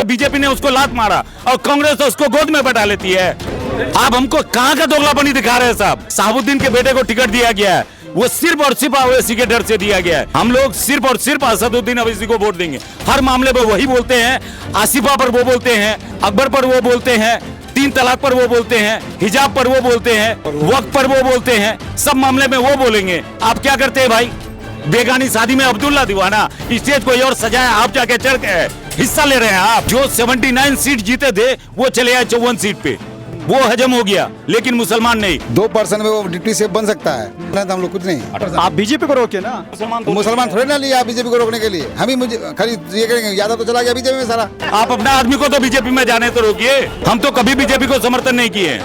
BJP ने उसको लात मारा और कांग्रेस तो उसको गोद में बैठा लेती है। आप हमको कहाँ का दोगलापनी दिखा रहे हैं साहब। शहाबुद्दीन के बेटे को टिकट दिया गया है, वो सिर्फ और सिर्फ ओवैसी के डर से दिया गया है। हम लोग सिर्फ और सिर्फ असदुद्दीन ओवैसी को वोट देंगे। हर मामले में वही बोलते हैं, आसिफा पर वो बोलते हैं, अकबर पर वो बोलते हैं, 3 तलाक पर वो बोलते हैं, हिजाब पर वो बोलते हैं, वक्त पर वो बोलते हैं, सब मामले में वो बोलेंगे। आप क्या करते हैं भाई? बेगानी शादी में अब्दुल्ला दीवाना, स्टेज कोई और सजाया, आप जाके चढ़ के हिस्सा ले रहे हैं। आप जो 79 सीट जीते थे वो चले आए 54 सीट पे, वो हजम हो गया, लेकिन मुसलमान नहीं। 2% में वो डिप्टी सेफ बन सकता है, नहीं तो हम लोग कुछ नहीं। आप बीजेपी को रोके ना, मुसलमान थोड़े ना लिया बीजेपी को रोकने के लिए। हम ही मुझे खाली ये करेंगे, यादव तो चला गया बीजेपी में सारा। आप अपने आदमी को तो बीजेपी में जाने तो रोकिए। हम तो कभी बीजेपी को समर्थन नहीं किए।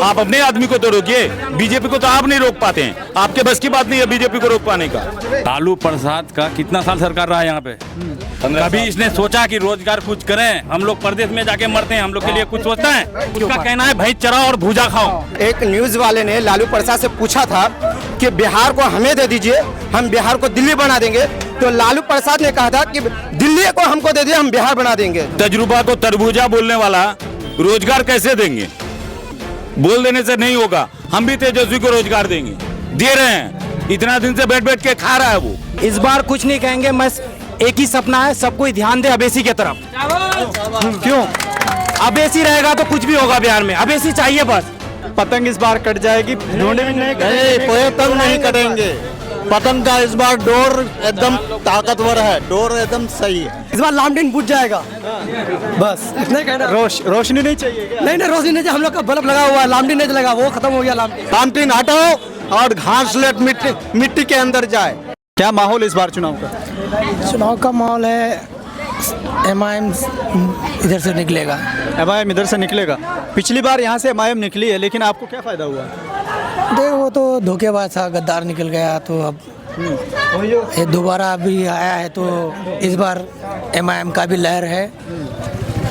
आप अपने आदमी को तो रोकिए, बीजेपी को तो आप नहीं रोक पाते हैं। आपके बस की बात नहीं है बीजेपी को रोक पाने का। लालू प्रसाद का कितना साल सरकार रहा है यहाँ पे? कभी इसने सोचा कि रोजगार कुछ करें? हम लोग प्रदेश में जाके मरते हैं, हम लोग के लिए कुछ सोचता है? उसका कहना है भाई चराओ और भूजा खाओ। एक न्यूज वाले ने लालू प्रसाद से पूछा था कि बिहार को हमें दे दीजिए, हम बिहार को दिल्ली बना देंगे। तो लालू प्रसाद ने कहा था कि दिल्ली को हमको दे दिए, हम बिहार बना देंगे। तजुर्बा को तरबूजा बोलने वाला रोजगार कैसे देंगे? बोल देने से नहीं होगा। हम भी तेजस्वी को रोजगार देंगे, दे रहे हैं। इतना दिन से बैठ बैठ के खा रहा है वो। इस बार कुछ नहीं कहेंगे, बस एक ही सपना है, सबको ध्यान दे अवेसी के तरफ। क्यों? अवेसी रहेगा तो कुछ भी होगा बिहार में, अवेसी चाहिए बस। पतंग इस बार कट जाएगी, ढूंढे भी नहीं, कोई पतंग नहीं कटेंगे। पतंग का इस बार डोर एकदम ताकतवर है, डोर एकदम सही है। इस बार लामडिन बुझ जाएगा, बस इतना ही कहना। रोशनी नहीं चाहिए क्या? नहीं रोशनी नहीं, हम लोग का बल्ब लगा हुआ है, लामडिन नहीं लगा, वो खत्म हो गया लामडिन। लामडिन हटाओ और घास लेट मिट्टी के अंदर जाए। क्या माहौल इस बार चुनाव का? चुनाव का माहौल है MIM इधर से निकलेगा। MIM इधर से निकलेगा। पिछली बार यहाँ से MIM निकली है, लेकिन आपको क्या फायदा हुआ? देखो वो तो धोखेबाज था, गद्दार निकल गया, तो अब ये दोबारा अभी आया है, तो इस बार MIM का भी लहर है,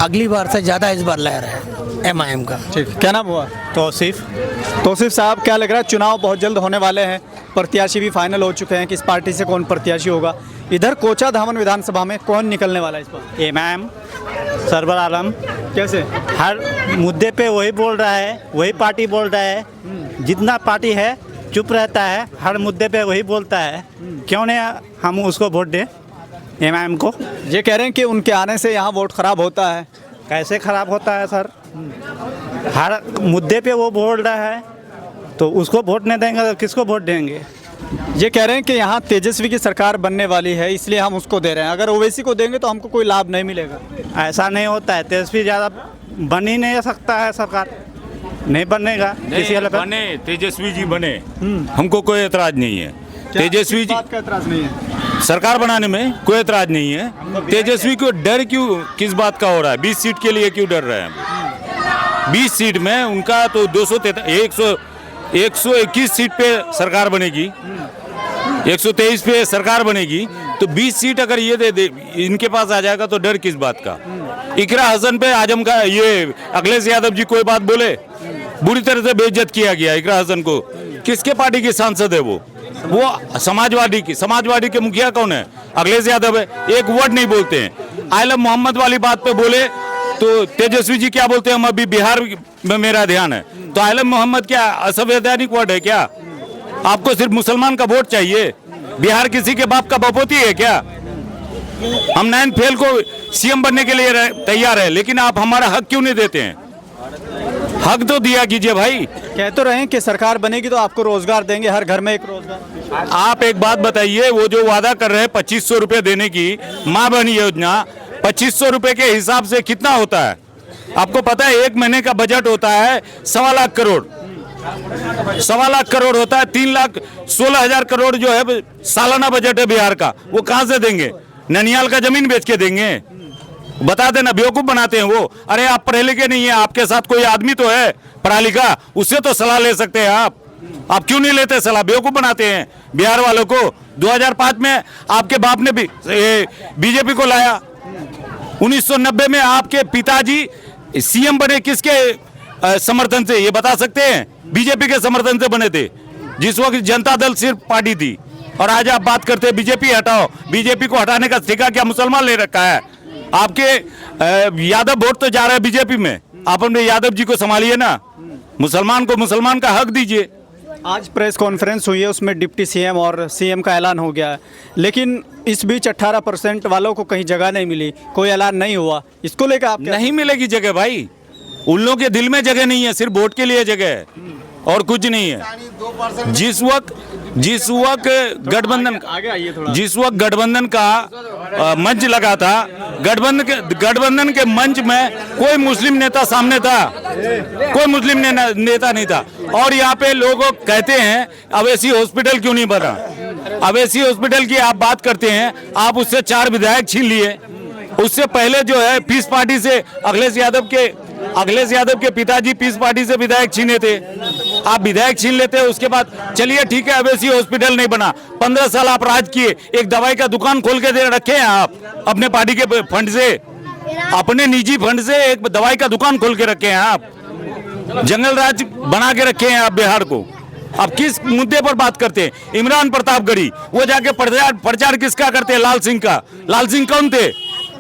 अगली बार से ज़्यादा इस बार लहर है MIM का। ठीक, क्या नाम हुआ? तौसीफ साहब, क्या लग रहा है चुनाव बहुत जल्द होने वाले हैं, प्रत्याशी भी फाइनल हो चुके हैं, किस पार्टी से कौन प्रत्याशी होगा? इधर कोचा धामन विधानसभा में कौन निकलने वाला है इस बार? MIM सरवर आलम। कैसे? हर मुद्दे पे वही बोल रहा है, वही पार्टी बोल रहा है। जितना पार्टी है चुप रहता है, हर मुद्दे पे वही बोलता है। क्यों नहीं हम उसको वोट दें, MIM को? ये कह रहे हैं कि उनके आने से यहाँ वोट खराब होता है। कैसे खराब होता है सर? हर मुद्दे पे वो बोल रहा है, तो उसको वोट नहीं देंगे तो किसको वोट देंगे? ये कह रहे हैं कि यहाँ तेजस्वी की सरकार बनने वाली है, इसलिए हम उसको दे रहे हैं। अगर ओवैसी को देंगे तो हमको कोई लाभ नहीं मिलेगा। ऐसा नहीं होता है, तेजस्वी ज़्यादा बन ही नहीं सकता है, सरकार नहीं बनेगा। किसी अलग बने, तेजस्वी जी बने, हमको कोई एतराज नहीं है। तेजस्वी जी, बात का एतराज नहीं है, सरकार बनाने में कोई एतराज नहीं है। तेजस्वी को डर क्यों, किस बात का हो रहा है? 20 सीट के लिए क्यों डर रहे हैं? 20 सीट में उनका तो 121 सीट पे सरकार बनेगी, 123 पे सरकार बनेगी, तो 20 सीट अगर ये दे इनके पास आ जाएगा तो डर किस बात का? इकरा हसन पे आजम का ये अखिलेश यादव जी कोई बात बोले, बुरी तरह से बेइज्जत किया गया इकरा हसन को। किसके पार्टी की सांसद है वो समाजवादी के मुखिया कौन है? अखिलेश यादव है। एक वर्ड नहीं बोलते हैं। आलम मोहम्मद वाली बात पे बोले तो तेजस्वी जी क्या बोलते हैं? हम अभी बिहार में मेरा ध्यान है। तो आलम मोहम्मद क्या असंवैधानिक वर्ड है क्या? आपको सिर्फ मुसलमान का वोट चाहिए? बिहार किसी के बाप का बपोती है क्या? हम 9 फेल को CM बनने के लिए तैयार है, लेकिन आप हमारा हक क्यों नहीं देते हैं? हक तो दिया कीजिए भाई। कह तो रहे हैं कि सरकार बनेगी तो आपको रोजगार देंगे, हर घर में एक रोजगार। आप एक बात बताइए, वो जो वादा कर रहे हैं 2500 रुपए देने की माँ बहन योजना, 2500 रुपए के हिसाब से कितना होता है? आपको पता है 1 महीने का बजट होता है 1.25 लाख करोड़, 1.25 लाख करोड़ होता है। 3,16,000 करोड़ जो है सालाना बजट है बिहार का, वो कहाँ से देंगे? ननियाल का जमीन बेच के देंगे? बता देना, बेवकूफ बनाते हैं वो। अरे आप पढ़े लिखे नहीं है, आपके साथ कोई आदमी तो है पढ़ा लिखा, उससे तो सलाह ले सकते हैं आप क्यों नहीं लेते सलाह? बेवकूफ बनाते हैं बिहार वालों को। 2005 में आपके बाप ने भी बीजेपी को लाया, 1990 में आपके पिताजी CM बने किसके समर्थन से, ये बता सकते हैं? बीजेपी के समर्थन से बने थे, जिस वक्त जनता दल सिर्फ पार्टी थी। और आज आप बात करते हैं बीजेपी हटाओ। बीजेपी को हटाने का ठेका क्या मुसलमान ले रखा है? आपके यादव वोट तो जा रहा है बीजेपी में, आप अपने यादव जी को संभालिए ना, मुसलमान को मुसलमान का हक दीजिए। आज प्रेस कॉन्फ्रेंस हुई है, उसमें डिप्टी सीएम और सीएम का ऐलान हो गया है, लेकिन इस बीच 18% वालों को कहीं जगह नहीं मिली, कोई ऐलान नहीं हुआ। इसको लेकर आप नहीं मिलेगी जगह भाई, उन लोगों के दिल में जगह नहीं है, सिर्फ वोट के लिए जगह है और कुछ नहीं है। जिस वक्त गठबंधन का मंच लगा था, गठबंधन के मंच में कोई मुस्लिम नेता सामने था, कोई मुस्लिम नेता नहीं था। और यहाँ पे लोग कहते हैं अवेसी हॉस्पिटल क्यों नहीं बना, अवेसी हॉस्पिटल की आप बात करते हैं, आप उससे 4 विधायक छीन लिए। उससे पहले जो है पीस पार्टी से अखिलेश यादव के पिताजी पीस पार्टी से विधायक छीने थे, आप विधायक छीन लेते हैं। उसके बाद चलिए ठीक है, अवेसी हॉस्पिटल नहीं बना, 15 साल आप राज किए, एक दवाई का दुकान खोल के दे रखे हैं आप अपने पार्टी के फंड से, अपने निजी फंड से एक दवाई का दुकान खोल के रखे हैं आप, जंगल राज बना के रखे हैं आप बिहार को। अब किस मुद्दे पर बात करते हैं? इमरान प्रतापगढ़ी, वो जाके प्रचार किसका करते हैं? लाल सिंह का। लाल सिंह कौन थे?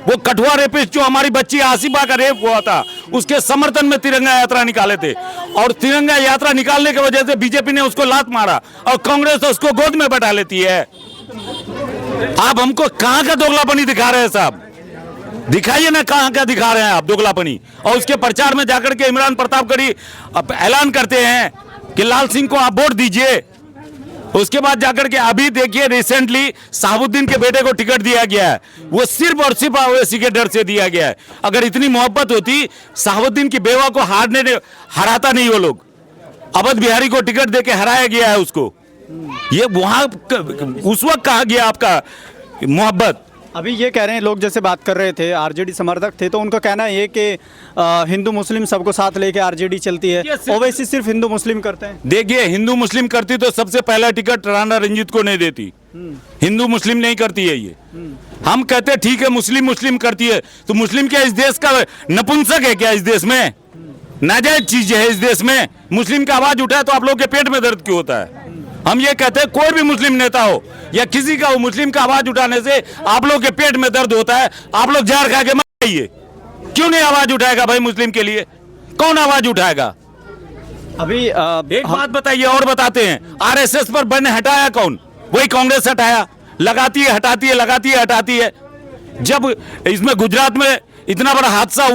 वो कठुआ रेपिस्ट जो हमारी बच्ची आसिफा का रेप हुआ था, उसके समर्थन में तिरंगा यात्रा निकाले थे, और तिरंगा यात्रा निकालने की वजह से बीजेपी ने उसको लात मारा और कांग्रेस उसको गोद में बैठा लेती है। आप हमको कहां का दोगलापनी दिखा रहे हैं साहब? दिखाइए ना कहां का दिखा रहे हैं आप दोगलापनी। और उसके प्रचार में जाकर के इमरान प्रतापगढ़ी ऐलान करते हैं कि लाल सिंह को आप वोट दीजिए। उसके बाद जाकर के अभी देखिए रिसेंटली साबुद्दीन के बेटे को टिकट दिया गया है, वो सिर्फ और सिर्फ ओवैसी के डर से दिया गया है। अगर इतनी मोहब्बत होती, साबुद्दीन की बेवा को हराता नहीं वो लोग। अवध बिहारी को टिकट देके हराया गया है उसको। ये वहां उस वक्त कहा गया आपका मोहब्बत। अभी ये कह रहे हैं लोग, जैसे बात कर रहे थे आरजेडी समर्थक थे, तो उनका कहना है कि हिंदू मुस्लिम सबको साथ लेके आरजेडी चलती है, ओवैसी सिर्फ हिंदू मुस्लिम करते हैं। देखिए हिंदू मुस्लिम करती तो सबसे पहला टिकट राणा रंजीत को नहीं देती, हिंदू मुस्लिम नहीं करती है ये। हम कहते ठीक है मुस्लिम मुस्लिम करती है, तो मुस्लिम क्या इस देश का नपुंसक है क्या? इस देश में नाजायज चीज है, इस देश में मुस्लिम का आवाज उठाए तो आप लोग के पेट में दर्द क्यों होता है? हम ये कहते हैं कोई भी मुस्लिम नेता हो या किसी का हो, मुस्लिम का आवाज उठाने से आप लोग के पेट में दर्द होता है, आप लोग जहर खा के मर जाइए। क्यों नहीं आवाज उठाएगा भाई मुस्लिम के लिए? कौन आवाज उठाएगा? अभी एक बात बताइए और बताते हैं, आरएसएस पर बैन हटाया कौन? वही कांग्रेस हटाया। लगाती है हटाती है, लगाती है हटाती है। जब इसमें गुजरात में इतना बड़ा हादसा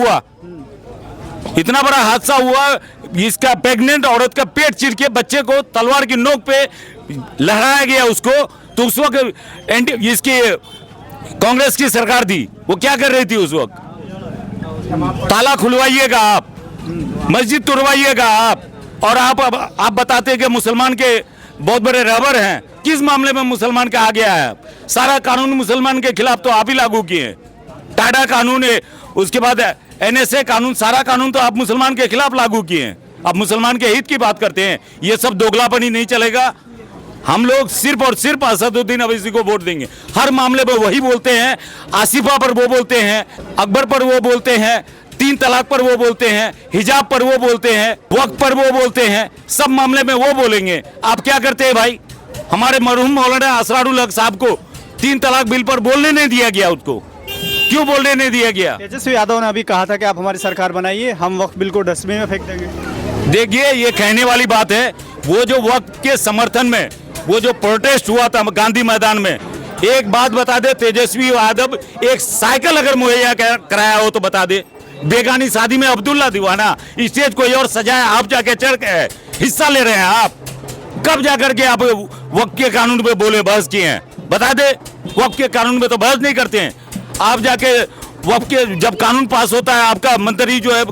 हुआ, इसका प्रेग्नेंट औरत का पेट चीर के बच्चे को तलवार की नोक पे लहराया गया उसको, तो उस वक्त इसकी कांग्रेस की सरकार थी, वो क्या कर रही थी उस वक्त? ताला खुलवाइएगा आप, मस्जिद तोड़वाइएगा आप, और आप बताते हैं कि मुसलमान के बहुत बड़े रहबर हैं। किस मामले में मुसलमान का आ गया है? सारा कानून मुसलमान के खिलाफ तो आप ही लागू किए, टाडा कानून है, उसके बाद एनएसए कानून, सारा कानून तो आप मुसलमान के खिलाफ लागू किए हैं। आप मुसलमान के हित की बात करते हैं, ये सब दोगलापनी नहीं चलेगा। हम लोग सिर्फ और सिर्फ असदुद्दीन अवैसी को वोट देंगे। हर मामले में वही बोलते हैं, आसिफा पर वो बोलते हैं, अकबर पर वो बोलते हैं, 3 तलाक पर वो बोलते हैं, हिजाब पर वो बोलते हैं, वक्त पर वो बोलते हैं, सब मामले में वो बोलेंगे। आप क्या करते हैं भाई? हमारे मरहूम मौलाना असरारुल हक साहब को 3 तलाक बिल पर बोलने नहीं दिया गया, उसको क्यों बोलने नहीं दिया गया? तेजस्वी यादव ने अभी कहा था कि आप हमारी सरकार बनाइए, हम वक्त बिल को डस्टबिन में फेंक देंगे। देखिए ये कहने वाली बात है। वो जो वक्त के समर्थन में वो जो प्रोटेस्ट हुआ था गांधी मैदान में, एक बात बता दे, तेजस्वी यादव एक साइकिल अगर मुहैया कराया हो तो बता दे। बेगानी शादी में अब्दुल्ला दीवाना स्टेज कोई और सजाया, आप जाके चढ़ के हिस्सा ले रहे हैं। आप कब जाकर के आप वक्त के कानून पे बोले, बहस किए हैं? बता दे। वक्त के कानून पे तो बहस नहीं करते हैं आप। जाके वक्त के जब कानून पास होता है, आपका मंत्री जो है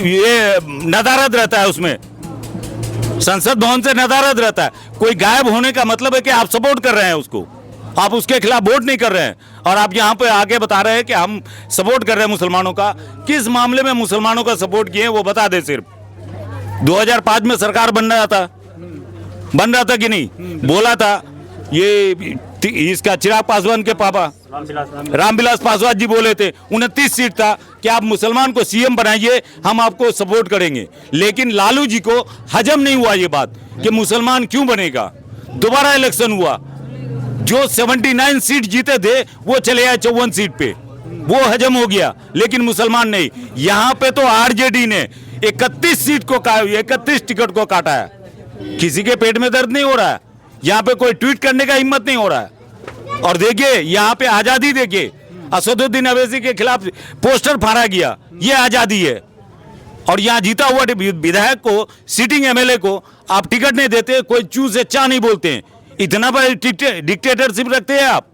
ये नदारद रहता है, उसमें संसद भवन से नदारद रहता है। कोई गायब होने का मतलब है कि आप सपोर्ट कर रहे हैं उसको, आप उसके खिलाफ वोट नहीं कर रहे हैं। और आप यहाँ पे आके बता रहे हैं कि हम सपोर्ट कर रहे हैं मुसलमानों का। किस मामले में मुसलमानों का सपोर्ट किए वो बता दे। सिर्फ 2005 में सरकार बन रहा था कि नहीं? बोला था ये इसका चिराग पासवान के पापा रामविलास पासवान जी बोले थे, 29 सीट था कि आप मुसलमान को सीएम बनाइए, हम आपको सपोर्ट करेंगे। लेकिन लालू जी को हजम नहीं हुआ ये बात कि मुसलमान क्यों बनेगा। दोबारा इलेक्शन हुआ, जो 79 सीट जीते थे वो चले आए 54 सीट पे। वो हजम हो गया, लेकिन मुसलमान नहीं। यहाँ पे तो आरजेडी ने 31 टिकट को काटा है। किसी के पेट में दर्द नहीं हो रहा है, यहाँ पे कोई ट्वीट करने का हिम्मत नहीं हो रहा है। और देखिए यहाँ पे आजादी, देखिए असदुद्दीन अवैसी के खिलाफ पोस्टर फाड़ा गया, ये आजादी है। और यहाँ जीता हुआ विधायक को, सिटिंग एमएलए को आप टिकट नहीं देते, कोई चू से चा नहीं बोलते हैं। इतना बड़ा डिक्टेटरशिप रखते हैं आप।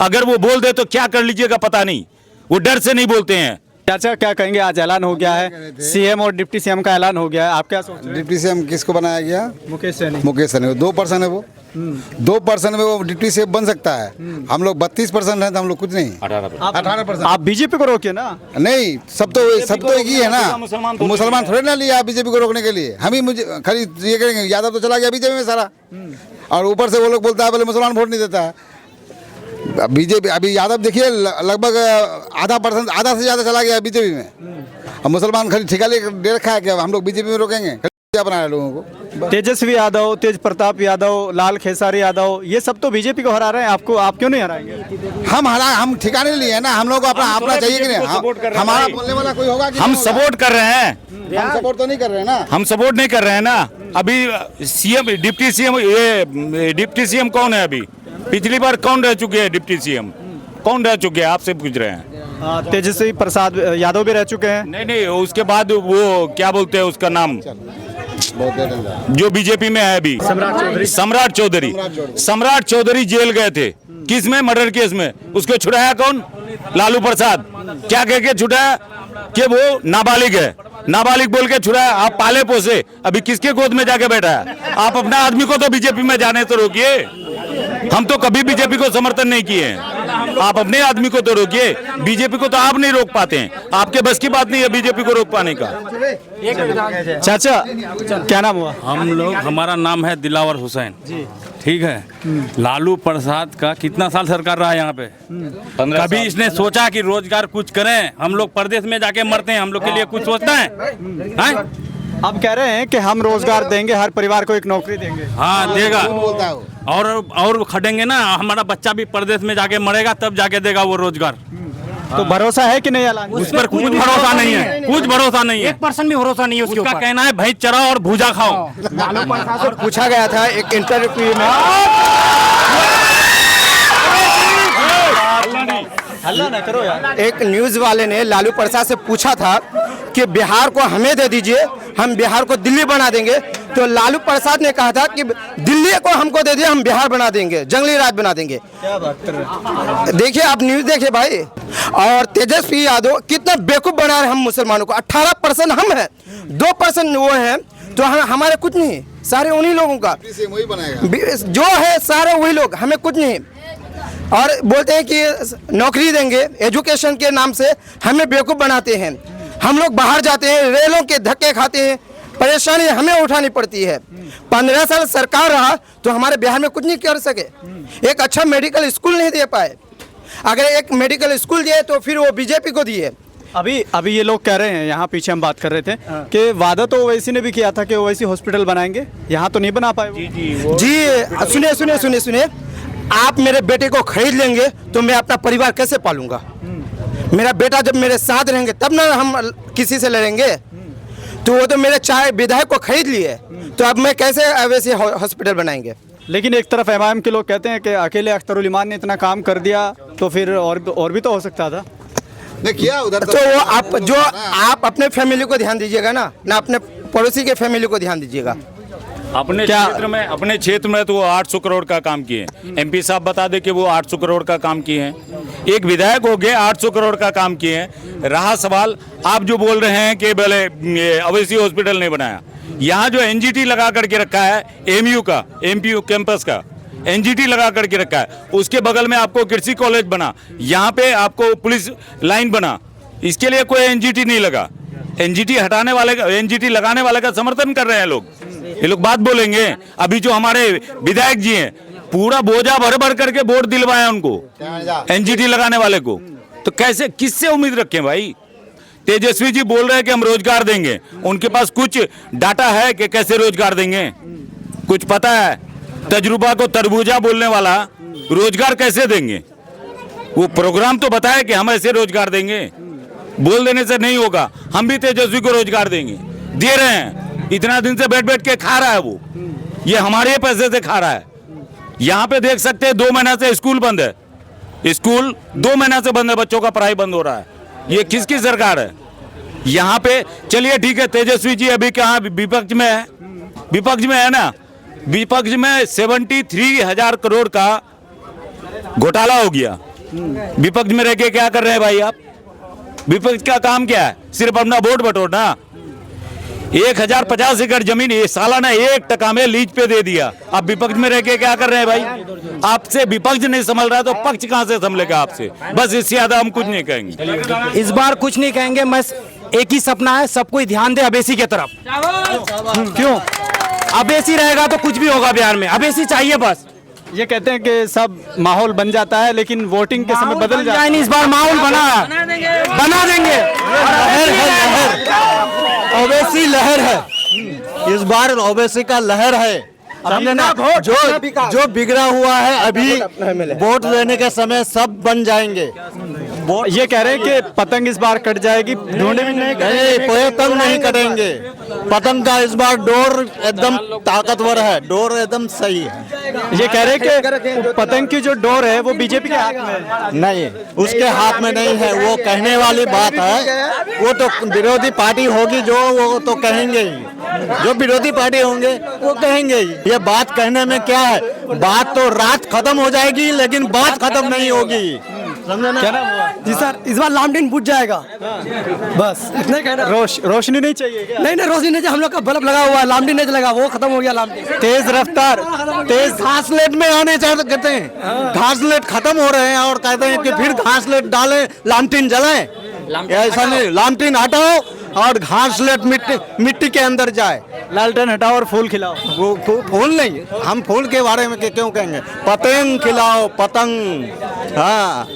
अगर वो बोल दे तो क्या कर लीजिएगा पता नहीं, वो डर से नहीं बोलते हैं। चाचा क्या कहेंगे, आज ऐलान हो गया है, सीएम और डिप्टी सीएम का ऐलान हो गया है, आप क्या सोच रहे हैं? डिप्टी सीएम किसको बनाया गया? मुकेश सहनी। मुकेश सहनी 2% है, वो 2% में वो डिप्टी सीएम बन सकता है। हम लोग 32% है, तो हम लोग कुछ नहीं। 18%। आप बीजेपी को रोकिए ना। नहीं, सब तो एक ही है ना। मुसलमान थोड़े ना लिया बीजेपी को रोकने के लिए। हम ही मुझे खाली ये करेंगे, यादव तो चला गया बीजेपी में सारा, और ऊपर से वो लोग बोलता है बोले मुसलमान वोट नहीं देता है। बीजेपी अभी यादव देखिए लगभग आधा से ज्यादा चला गया बीजेपी में। अब मुसलमान खाली ठिका ले रखा है कि हम लोग बीजेपी में रोकेंगे, क्या बनाया लोगों को। तेजस्वी यादव, तेज प्रताप यादव, लाल खेसारी यादव, ये सब तो बीजेपी को हरा रहे हैं, आपको आप क्यों नहीं हराएंगे? हम ठिकाने लिए है ना, हम लोग को अपना चाहिए कि नहीं? हमारा बोलने वाला कोई होगा कि हम सपोर्ट कर रहे हैं, हम सपोर्ट तो नहीं कर रहे हैं ना। हम सपोर्ट नहीं कर रहे हैं ना। अभी सीएम, डिप्टी सीएम, ये डिप्टी सीएम कौन है? अभी पिछली बार कौन रह चुके हैं डिप्टी सीएम? कौन रह चुके हैं? आपसे पूछ रहे हैं। तेजस्वी प्रसाद यादव भी रह चुके हैं। नहीं, उसके बाद वो क्या बोलते हैं उसका नाम, जो बीजेपी में है अभी, सम्राट चौधरी जेल गए थे। किस में? मर्डर केस में। उसको छुड़ाया कौन? लालू प्रसाद। क्या कह के छुड़ाया? कि वो नाबालिग है, नाबालिग बोल के छुड़ाया। आप पाले पोसे, अभी किसके गोद में जाके बैठा है? आप अपना आदमी को तो बीजेपी में जाने तो रोकिए। हम तो कभी बीजेपी को समर्थन नहीं किए हैं। आप अपने आदमी को तो रोकिए, बीजेपी को तो आप नहीं रोक पाते हैं। आपके बस की बात नहीं है बीजेपी को रोक पाने का। चाचा क्या नाम हुआ? हम लोग, हमारा नाम है दिलावर हुसैन। ठीक है। लालू प्रसाद का कितना साल सरकार रहा है यहाँ पे? कभी इसने सोचा कि रोजगार कुछ करें? हम लोग परदेश में जाके मरते हैं, हम लोग के लिए कुछ सोचता है? अब कह रहे हैं कि हम रोजगार देंगे, हर परिवार को एक नौकरी देंगे। हाँ देगा, और खटेंगे ना। हमारा बच्चा भी परदेश में जाके मरेगा, तब जाके देगा वो रोजगार। तो भरोसा है कि नहीं ऐलान? उस पर कुछ भरोसा नहीं है, कुछ भरोसा नहीं है, 1% भी भरोसा नहीं है उसके उसका ऊपर। कहना है भाई चराओ और भूजा खाओ। लालू प्रसाद से पूछा गया था एक इंटरव्यू में, हल्ला ना करो यार। एक न्यूज वाले ने लालू प्रसाद से पूछा था कि बिहार को हमें दे दीजिए, हम बिहार को दिल्ली बना देंगे। तो लालू प्रसाद ने कहा था कि दिल्ली को हमको दे दिए, हम बिहार बना देंगे, जंगली राज बना देंगे। क्या बात कर रहे हैं? देखिए, आप न्यूज देखिए भाई। और तेजस्वी यादव कितना बेवकूफ बना रहे हम मुसलमानों को। 18% हम हैं, 2% वो हैं, तो हमारे कुछ नहीं, सारे उन्हीं लोगों का वही बनाएगा जो है, सारे वही लोग, हमें कुछ नहीं। और बोलते हैं कि नौकरी देंगे, एजुकेशन के नाम से हमें बेवकूफ़ बनाते हैं। हम लोग बाहर जाते हैं, रेलों के धक्के खाते हैं, परेशानी हमें उठानी पड़ती है। 15 साल सरकार रहा तो हमारे बिहार में कुछ नहीं कर सके। एक अच्छा मेडिकल स्कूल नहीं दे पाए। अगर एक मेडिकल स्कूल दिए तो फिर वो बीजेपी को दिए। अभी ये लोग कह रहे हैं, यहाँ पीछे हम बात कर रहे थे कि वादा तो ओवैसी ने भी किया था कि ओवैसी हॉस्पिटल बनाएंगे, यहाँ तो नहीं बना पाए वो। जी सुनिए, आप मेरे बेटे को खरीद लेंगे तो मैं अपना परिवार कैसे पालूंगा? मेरा बेटा जब मेरे साथ रहेंगे तब ना हम किसी से लड़ेंगे। तो वो तो मेरे चाहे विधायक को खरीद लिए, तो अब मैं कैसे वैसे हॉस्पिटल बनाएंगे? लेकिन एक तरफ एमआईएम के लोग कहते हैं कि अकेले अख्तरुल ईमान ने इतना काम कर दिया तो फिर और भी तो हो सकता था। नहीं किया उधर तो वो आप अपने फैमिली को ध्यान दीजिएगा ना अपने पड़ोसी के फैमिली को ध्यान दीजिएगा। अपने क्षेत्र में तो वो 800 करोड़ का काम किए हैं। एमपी साहब बता दे कि वो 800 करोड़ का काम किए हैं। एक विधायक हो गए 800 करोड़ का काम किए हैं। रहा सवाल, आप जो बोल रहे हैं कि भले अवैसी हॉस्पिटल नहीं बनाया, यहाँ जो एनजीटी लगा करके रखा है, एमयू का, एमपीयू कैंपस का एनजीटी लगा करके रखा है, उसके बगल में आपको कृषि कॉलेज बना, यहाँ पे आपको पुलिस लाइन बना, इसके लिए कोई एनजीटी नहीं लगा। एनजीटी हटाने वाले का, एनजीटी लगाने वाले का समर्थन कर रहे हैं लोग। ये लोग बात बोलेंगे। अभी जो हमारे विधायक जी हैं, पूरा बोझा भर भर करके वोट दिलवाया उनको, एनजीटी लगाने वाले को। तो कैसे, किससे उम्मीद रखें भाई? तेजस्वी जी बोल रहे हैं कि हम रोजगार देंगे, उनके पास कुछ डाटा है कि कैसे रोजगार देंगे? कुछ पता है? तजुर्बा को तरबूजा बोलने वाला रोजगार कैसे देंगे? वो प्रोग्राम तो बताया कि हम ऐसे रोजगार देंगे, बोल देने से नहीं होगा। हम भी तेजस्वी को रोजगार देंगे, दे रहे हैं। इतना दिन से बैठ बैठ के खा रहा है वो, ये हमारे पैसे से खा रहा है। यहाँ पे देख सकते हैं 2 महीना से स्कूल बंद है, स्कूल 2 महीना से बंद है, बच्चों का पढ़ाई बंद हो रहा है। ये किसकी सरकार है यहाँ पे? चलिए ठीक है, तेजस्वी जी अभी कहाँ विपक्ष में है, विपक्ष में है ना, विपक्ष में 73,000 करोड़ का घोटाला हो गया। विपक्ष में रह के क्या कर रहे हैं भाई आप? विपक्ष का काम क्या है? सिर्फ अपना वोट बटोरना। 1050 एकड़ जमीन ये सालाना 1% में लीज पे दे दिया। अब विपक्ष में रह के क्या कर रहे हैं भाई? आपसे विपक्ष नहीं संभल रहा तो पक्ष कहां से संभलेगा आपसे? बस इससे ज्यादा हम कुछ नहीं कहेंगे। इस बार कुछ नहीं कहेंगे, बस एक ही सपना है, सब कोई ध्यान दे अबेसी की तरफ। क्यों? अबेसी रहेगा तो कुछ भी होगा बिहार में, अबेसी चाहिए बस। ये कहते हैं कि सब माहौल बन जाता है लेकिन वोटिंग के समय बदल जाता है। नहीं, इस बार माहौल बना देंगे। ओवैसी लहर है, इस बार ओवैसी का लहर है। समझे ना? जो बिगड़ा हुआ है अभी वोट देने के समय सब बन जाएंगे। ये कह रहे हैं कि पतंग इस बार कट जाएगी, ढूंढे भी नहीं पतंग नहीं कटेंगे। पतंग का इस बार डोर एकदम ताकतवर है, डोर एकदम सही है। ये कह रहे हैं कि पतंग की जो डोर है वो बीजेपी के हाथ में है। नहीं, उसके हाथ में नहीं है, वो कहने वाली बात है। वो तो विरोधी पार्टी होगी जो, वो तो कहेंगे ही, जो विरोधी पार्टी होंगे वो कहेंगे ही। ये बात कहने में क्या है, बात तो रात खत्म हो जाएगी लेकिन बात खत्म नहीं होगी। समझे ना? जी सर, इस बार लामटेन बुझ जाएगा, बस इतना कहना। रोशनी नहीं चाहिए क्या? नहीं, रोशनी नहीं, हम लोग का बल्ब लगा हुआ है, लामटेन नहीं लगा, वो खत्म हो गया लामटेन। तेज रफ्तार, तेज घासलेट में आने चाहते हैं, घासलेट खत्म हो रहे हैं और कहते हैं कि फिर घासलेट डालें, लामटेन जलाएं। ऐसा नहीं, लामटेन हटाओ और घासलेट मिट्टी के अंदर जाए। लालटेन हटाओ और फूल खिलाओ। वो फूल नहीं, हम फूल के बारे में क्यों कहेंगे? पतंग खिलाओ, पतंग। हाँ।